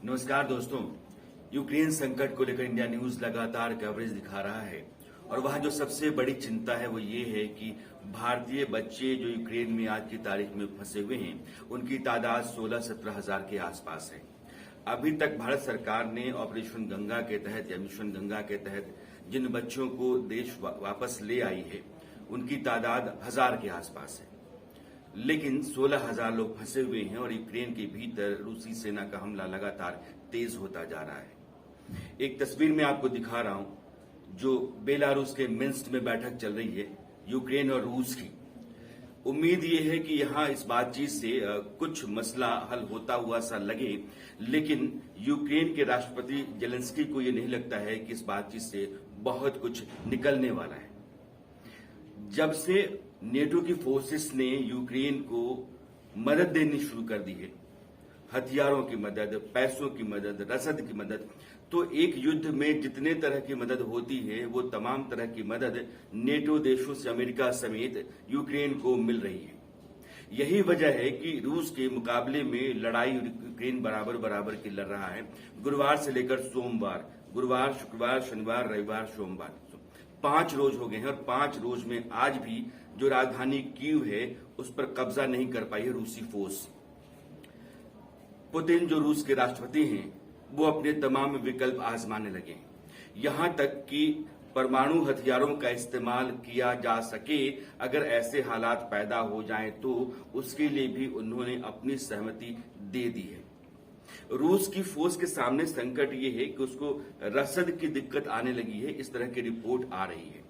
नमस्कार दोस्तों। यूक्रेन संकट को लेकर इंडिया न्यूज लगातार कवरेज दिखा रहा है और वहां जो सबसे बड़ी चिंता है वो ये है कि भारतीय बच्चे जो यूक्रेन में आज की तारीख में फंसे हुए हैं उनकी तादाद 16-17 हजार के आसपास है। अभी तक भारत सरकार ने ऑपरेशन गंगा के तहत या मिशन गंगा के तहत जिन बच्चों को देश वापस ले आई है उनकी तादाद 1000 के आसपास है, लेकिन 16,000 लोग फंसे हुए हैं और यूक्रेन के भीतर रूसी सेना का हमला लगातार तेज होता जा रहा है। एक तस्वीर में आपको दिखा रहा हूं जो बेलारूस के मिन्स्क में बैठक चल रही है यूक्रेन और रूस की। उम्मीद ये है कि यहां इस बातचीत से कुछ मसला हल होता हुआ सा लगे, लेकिन यूक्रेन के राष्ट्रपति जेलेंस्की को ये नहीं लगता है कि इस बातचीत से बहुत कुछ निकलने वाला है। जब से नेटो की फोर्सेस ने यूक्रेन को मदद देनी शुरू कर दी है, हथियारों की मदद, पैसों की मदद, रसद की मदद, तो एक युद्ध में जितने तरह की मदद होती है वो तमाम तरह की मदद नेटो देशों से अमेरिका समेत यूक्रेन को मिल रही है। यही वजह है कि रूस के मुकाबले में लड़ाई यूक्रेन बराबर बराबर की लड़ रहा है। गुरुवार से लेकर सोमवार, गुरुवार, शुक्रवार, शनिवार, रविवार, सोमवार, 5 रोज हो गए हैं और 5 रोज में आज भी जो राजधानी कीव है उस पर कब्जा नहीं कर पाई है रूसी फोर्स। पुतिन जो रूस के राष्ट्रपति हैं वो अपने तमाम विकल्प आजमाने लगे हैं, यहां तक कि परमाणु हथियारों का इस्तेमाल किया जा सके अगर ऐसे हालात पैदा हो जाएं तो उसके लिए भी उन्होंने अपनी सहमति दे दी है। रूस की फोर्स के सामने संकट ये है कि उसको रसद की दिक्कत आने लगी है, इस तरह की रिपोर्ट आ रही है।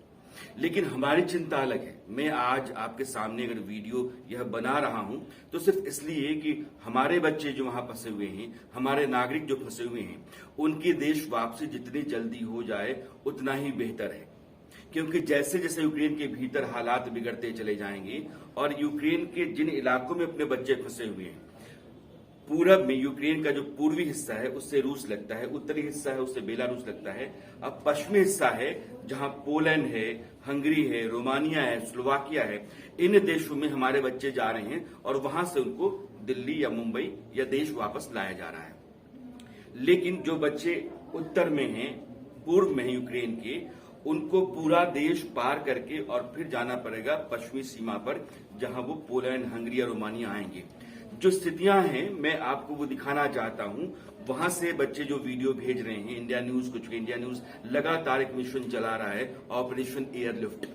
लेकिन हमारी चिंता अलग है। मैं आज आपके सामने अगर वीडियो यह बना रहा हूं तो सिर्फ इसलिए कि हमारे बच्चे जो वहां फंसे हुए हैं, हमारे नागरिक जो फंसे हुए हैं, उनकी देश वापसी जितनी जल्दी हो जाए उतना ही बेहतर है, क्योंकि जैसे जैसे यूक्रेन के भीतर हालात बिगड़ते चले जाएंगे और यूक्रेन के जिन इलाकों में अपने बच्चे फंसे हुए हैं, पूरब में यूक्रेन का जो पूर्वी हिस्सा है उससे रूस लगता है, उत्तरी हिस्सा है उससे बेलारूस लगता है, अब पश्चिमी हिस्सा है जहां पोलैंड है, हंगरी है, रोमानिया है, स्लोवाकिया है, इन देशों में हमारे बच्चे जा रहे हैं और वहां से उनको दिल्ली या मुंबई या देश वापस लाया जा रहा है। लेकिन जो बच्चे उत्तर में हैं, पूर्व में है यूक्रेन के, उनको पूरा देश पार करके और फिर जाना पड़ेगा पश्चिमी सीमा पर जहां वो पोलैंड, हंगरी या रोमानिया आएंगे। जो स्थितियां हैं मैं आपको वो दिखाना चाहता हूं। वहां से बच्चे जो वीडियो भेज रहे हैं, इंडिया न्यूज को, चूंकि इंडिया न्यूज लगातार एक मिशन चला रहा है ऑपरेशन एयरलिफ्ट,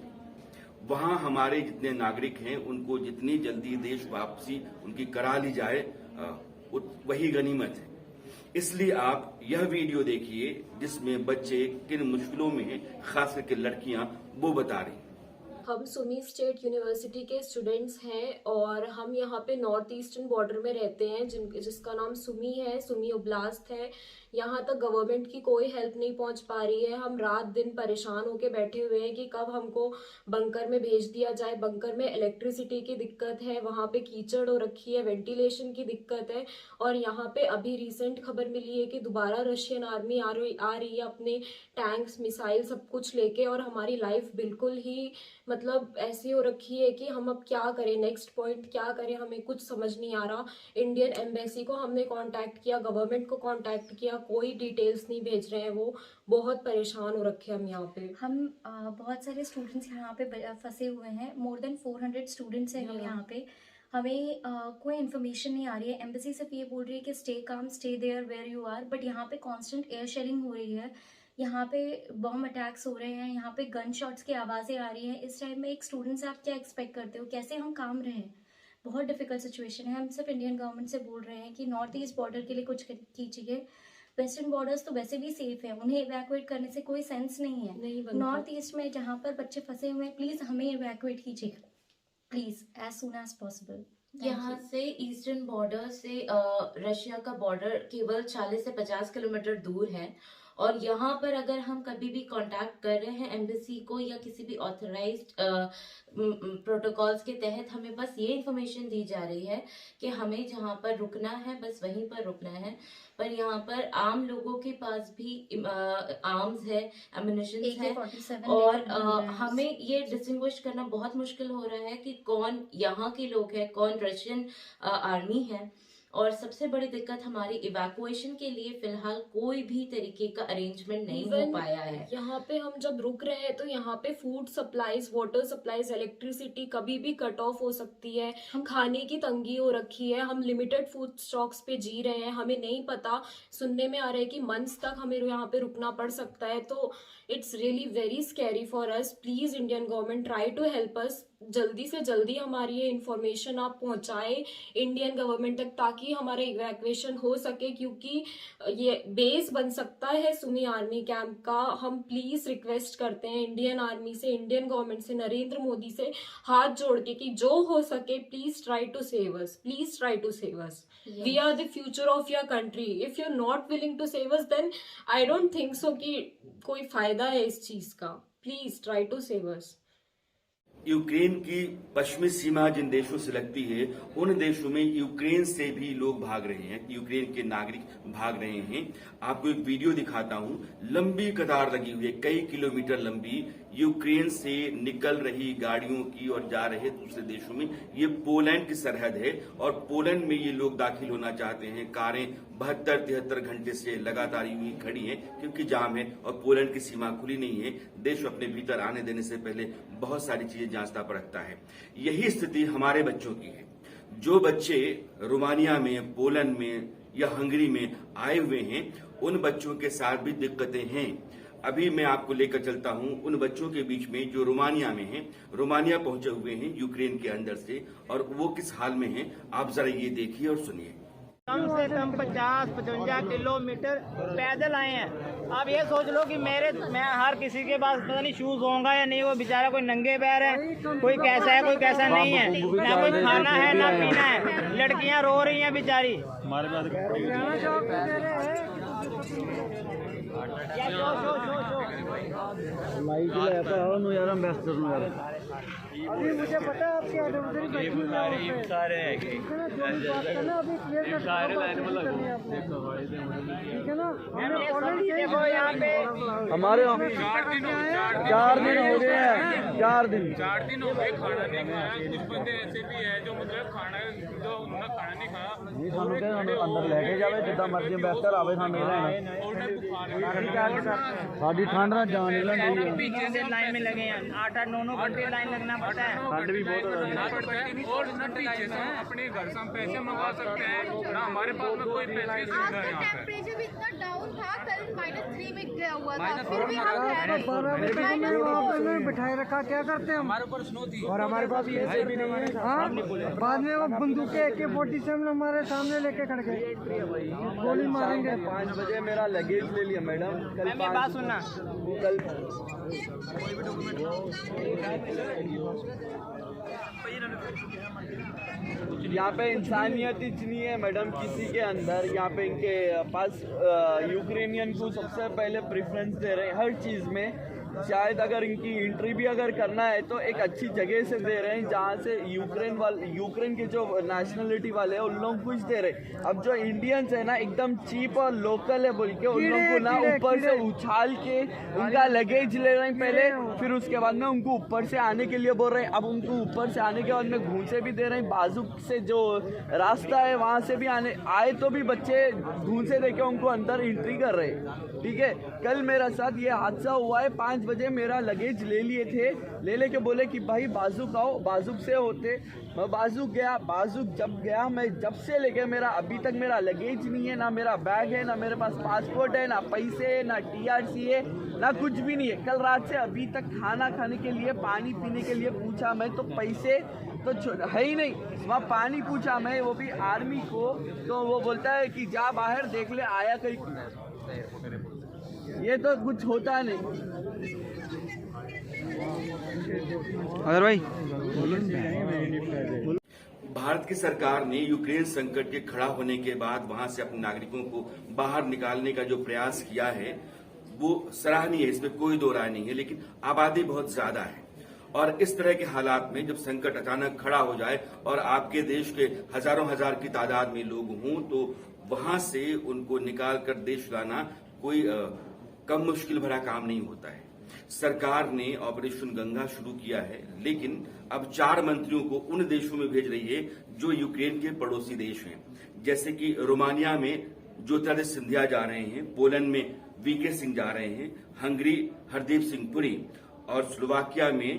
वहां हमारे जितने नागरिक हैं उनको जितनी जल्दी देश वापसी उनकी करा ली जाए वही गनीमत है। इसलिए आप यह वीडियो देखिए जिसमें बच्चे किन मुश्किलों में हैं, खास करके लड़कियां वो बता रही हैं। हम सुमी स्टेट यूनिवर्सिटी के स्टूडेंट्स हैं और हम यहाँ पे नॉर्थ ईस्टर्न बॉर्डर में रहते हैं जिसका नाम सुमी है, सुमी ओब्लास्ट है। यहाँ तक गवर्नमेंट की कोई हेल्प नहीं पहुँच पा रही है। हम रात दिन परेशान होके बैठे हुए हैं कि कब हमको बंकर में भेज दिया जाए। बंकर में इलेक्ट्रिसिटी की दिक्कत है, वहाँ पे कीचड़ हो रखी है, वेंटिलेशन की दिक्कत है और यहाँ पे अभी रिसेंट खबर मिली है कि दोबारा रशियन आर्मी आ रही है अपने टैंक्स, मिसाइल सब कुछ लेके, और हमारी लाइफ बिल्कुल ही मतलब ऐसी हो रखी है कि हम अब क्या करें, नेक्स्ट पॉइंट क्या करें, हमें कुछ समझ नहीं आ रहा। इंडियन एम्बेसी को हमने कांटेक्ट किया, गवर्नमेंट को कांटेक्ट किया, कोई डिटेल्स नहीं भेज रहे हैं। वो बहुत परेशान हो रखे हम यहाँ पे। हम बहुत सारे स्टूडेंट्स यहाँ पे फंसे हुए हैं। मोर देन 400 स्टूडेंट्स हैं हम यहाँ पे। हमें कोई इन्फॉर्मेशन नहीं आ रही है। एम्बेसी सिर्फ ये बोल रही है कि stay calm, stay there where you are, but यहाँ पे कांस्टेंट एयर शेलिंग हो रही है, यहाँ पे बॉम्ब अटैक्स हो रहे हैं, यहाँ पे गन शॉट्स की आवाज़ें आ रही हैं। इस टाइम में एक स्टूडेंट से आप क्या एक्सपेक्ट करते हो, कैसे हम काम रहें? बहुत डिफिकल्ट सिचुएशन है। हम सिर्फ इंडियन गवर्नमेंट से बोल रहे हैं कि नॉर्थ ईस्ट बॉर्डर के लिए कुछ कीजिए। वेस्टर्न बॉर्डर्स तो वैसे भी सेफ है, उन्हें इवैक्यूएट करने से कोई सेंस नहीं है। नॉर्थ ईस्ट में जहाँ पर बच्चे फंसे हुए हैं, प्लीज हमें इवैक्यूएट कीजिएगा, please as soon as possible. यहाँ से ईस्टर्न बॉर्डर से रशिया का बॉर्डर केवल 40 से 50 किलोमीटर दूर है और यहाँ पर अगर हम कभी भी कांटेक्ट कर रहे हैं एम्बेसी को या किसी भी ऑथराइज्ड प्रोटोकॉल्स के तहत, हमें बस ये इन्फॉर्मेशन दी जा रही है कि हमें जहाँ पर रुकना है बस वहीं पर रुकना है। पर यहाँ पर आम लोगों के पास भी आर्म्स है, एम्युनिशंस है और हमें ये डिस्टिंग्विश करना बहुत मुश्किल हो रहा है कि कौन यहाँ के लोग हैं, कौन रशियन आर्मी है। और सबसे बड़ी दिक्कत हमारी इवैक्यूएशन के लिए फिलहाल कोई भी तरीके का अरेंजमेंट नहीं हो Even पाया है। यहाँ पे हम जब रुक रहे हैं तो यहाँ पे food supplies, water supplies, electricity कभी भी कट ऑफ हो सकती है। खाने की तंगी हो रखी है, हम लिमिटेड फूड स्टॉक्स पे जी रहे हैं, हमें नहीं पता, सुनने में आ रहा है कि मंथ्स तक हमें यहाँ पे रुकना पड़ सकता है। तो it's really very scary for us. Please Indian government try to help us. जल्दी से जल्दी हमारी ये इन्फॉर्मेशन आप पहुंचाएं इंडियन गवर्नमेंट तक, ताकि हमारा इवैक्यूएशन हो सके, क्योंकि ये बेस बन सकता है सुमी आर्मी कैंप का। हम प्लीज रिक्वेस्ट करते हैं इंडियन आर्मी से, इंडियन गवर्नमेंट से, नरेंद्र मोदी से हाथ जोड़ के कि जो हो सके please try to save us, please try to save us. We are the future of your country. If you are not willing to save us then I don't think so कि कोई फायदा है इस चीज का। प्लीज ट्राई टू सेव अस। Ukraine की पश्चिमी सीमा जिन देशों से लगती है, उन देशों में यूक्रेन से भी लोग भाग रहे हैं, यूक्रेन के नागरिक भाग रहे हैं। आपको एक वीडियो दिखाता हूं। लंबी कतार लगी हुई है, कई किलोमीटर लंबी, यूक्रेन से निकल रही गाड़ियों की और जा रहे दूसरे देशों में। ये पोलैंड की सरहद है और पोलैंड में ये लोग दाखिल होना चाहते हैं। कारें 72-73 घंटे से लगातार यूं ही खड़ी हैं क्योंकि जाम है और पोलैंड की सीमा खुली नहीं है। देश अपने भीतर आने देने से पहले बहुत सारी चीजें जांचता परखता है। यही स्थिति हमारे बच्चों की है। जो बच्चे रोमानिया में, पोलैंड में या हंगरी में आए हुए हैं, उन बच्चों के साथ भी दिक्कतें हैं। अभी मैं आपको लेकर चलता हूं उन बच्चों के बीच में जो रोमानिया में हैं, रोमानिया पहुंचे हुए हैं यूक्रेन के अंदर से, और वो किस हाल में हैं आप जरा ये देखिए और सुनिए। कम से कम 50-55 किलोमीटर पैदल आए हैं। आप ये सोच लो कि मैं हर किसी के पास पता नहीं शूज होगा या नहीं, वो बेचारा कोई नंगे पैर है, कोई कैसा है कोई कैसा नहीं है, ना कोई खाना है ना पीना है। लड़कियां रो रही हैं बेचारी। अभी मुझे पता है आपके उधर ही बैठी ठीक है ना। देखो यहाँ पे हमारे 4 दिन हो गए हैं, 4 दिन हो गए खाना नहीं खाया। कुछ बंदे ऐसे भी है जो मतलब खाना नहीं खाया। नहीं सानू क्या अंदर लेके जावे जिदा मर्जी बेहतर आवे सानू साडी ठंड ना जान नहीं लगी। पीछे से लाइन में लगे हैं, 8-9 घंटे लाइन लगना पड़ता है। ठंड भी बहुत और पीछे से अपने घर से हम पैसे मंगवा सकते हैं ना, हमारे पास में कोई पैसे की सुविधा है यहाँ पे। टेम्परेचर भी इतना डाउन था, कल -3 में गया हुआ था, फिर भी हम 12 बजे वहाँ पे बिठाए रखा। क्या करते हैं हमारे ऊपर स्नो थी और हमारे पास पैसे भी नहीं है। हाँ, बाद में वो बंदूकें AK-47 हमारे सामने लेके खड़ गए, गोली मारेंगे। 5 बजे मेरा लगेज ले लिया मैडम। कल बात सुनना, कल यहाँ पे इंसानियत इतनी है मैडम किसी के अंदर। यहाँ पे इनके पास यूक्रेनियन को सबसे पहले प्रेफरेंस दे रहे हैं हर चीज़ में। शायद अगर इनकी एंट्री भी अगर करना है तो एक अच्छी जगह से दे रहे हैं जहाँ से यूक्रेन के जो नेशनलिटी वाले हैं उन लोग कुछ दे रहे हैं। अब जो इंडियंस है ना एकदम चीप और लोकल है बोल के उन लोग को ना ऊपर से उछाल के उनका लगेज ले रहे हैं पहले, फिर उसके बाद में उनको ऊपर से आने के लिए बोल रहे हैं। अब उनको ऊपर से आने के बाद में घूंसे भी दे रहे हैं, बाजुक से जो रास्ता है वहाँ से भी आए तो भी बच्चे घूंसे दे के उनको अंदर एंट्री कर रहे हैं। ठीक है, कल मेरा साथ ये हादसा हुआ है। 5 बजे मेरा लगेज ले लिए थे, ले लेके बोले कि भाई बाजुक आओ, बाजुक से होते मैं बाजुक गया। बाजुक जब गया मैं, जब से लेके मेरा अभी तक मेरा लगेज नहीं है, ना मेरा बैग है, ना मेरे पास पासपोर्ट है, ना पैसे है, ना TRC है, ना कुछ भी नहीं है। कल रात से अभी तक खाना खाने के लिए, पानी पीने के लिए पूछा मैं तो पैसे तो है ही नहीं। वहाँ पानी पूछा मैं, वो भी आर्मी को, तो वो बोलता है कि जा बाहर देख ले आया कहीं। ये तो कुछ होता नहीं। अगर भाई भारत की सरकार ने यूक्रेन संकट के खड़ा होने के बाद वहां से अपने नागरिकों को बाहर निकालने का जो प्रयास किया है वो सराहनीय है, इसमें कोई दो राय नहीं है। लेकिन आबादी बहुत ज्यादा है और इस तरह के हालात में जब संकट अचानक खड़ा हो जाए और आपके देश के हजारों हजार की तादाद में लोग हों तो वहां से उनको निकाल कर देश लाना कोई कम मुश्किल भरा काम नहीं होता है। सरकार ने ऑपरेशन गंगा शुरू किया है, लेकिन अब 4 मंत्रियों को उन देशों में भेज रही है जो यूक्रेन के पड़ोसी देश हैं, जैसे कि रोमानिया में ज्योतिरादित्य सिंधिया जा रहे हैं, पोलैंड में वीके सिंह जा रहे हैं, हंगरी हरदीप सिंह पुरी और स्लोवाकिया में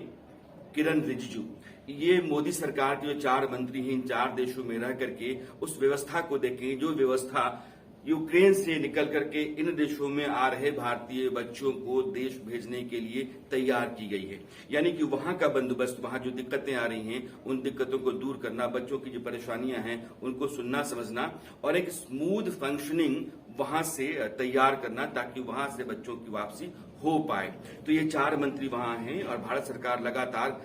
किरण रिजिजू। ये मोदी सरकार के जो 4 मंत्री हैं इन 4 देशों में रह करके उस व्यवस्था को देखें जो व्यवस्था यूक्रेन से निकल करके इन देशों में आ रहे भारतीय बच्चों को देश भेजने के लिए तैयार की गई है। यानी कि वहां का बंदोबस्त, वहां जो दिक्कतें आ रही हैं उन दिक्कतों को दूर करना, बच्चों की जो परेशानियां हैं उनको सुनना समझना और एक स्मूथ फंक्शनिंग वहां से तैयार करना ताकि वहां से बच्चों की वापसी हो पाए। तो ये 4 मंत्री वहां हैं और भारत सरकार लगातार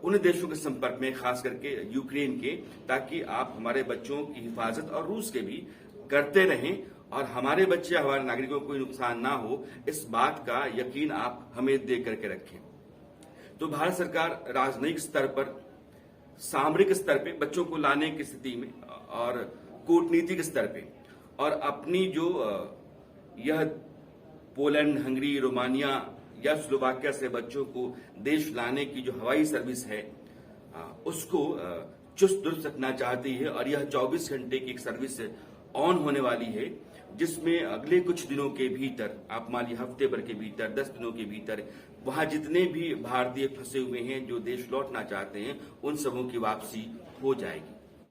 उन देशों के संपर्क में, खास करके यूक्रेन के, ताकि आप हमारे बच्चों की हिफाजत और रूस के भी करते रहें और हमारे बच्चे, हमारे नागरिकों को कोई नुकसान ना हो, इस बात का यकीन आप हमें दे करके रखें। तो भारत सरकार राजनयिक स्तर पर, सामरिक स्तर पे बच्चों को लाने की स्थिति में और कूटनीतिक स्तर पे और अपनी जो यह पोलैंड, हंगरी, रोमानिया या स्लोवाकिया से बच्चों को देश लाने की जो हवाई सर्विस है उसको चुस्त दुरुस्त रखना चाहती है और यह 24 घंटे की एक सर्विस ऑन होने वाली है जिसमें अगले कुछ दिनों के भीतर, आप मान लीजिए हफ्ते भर के भीतर, 10 दिनों के भीतर वहां जितने भी भारतीय फंसे हुए हैं जो देश लौटना चाहते हैं उन सबों की वापसी हो जाएगी।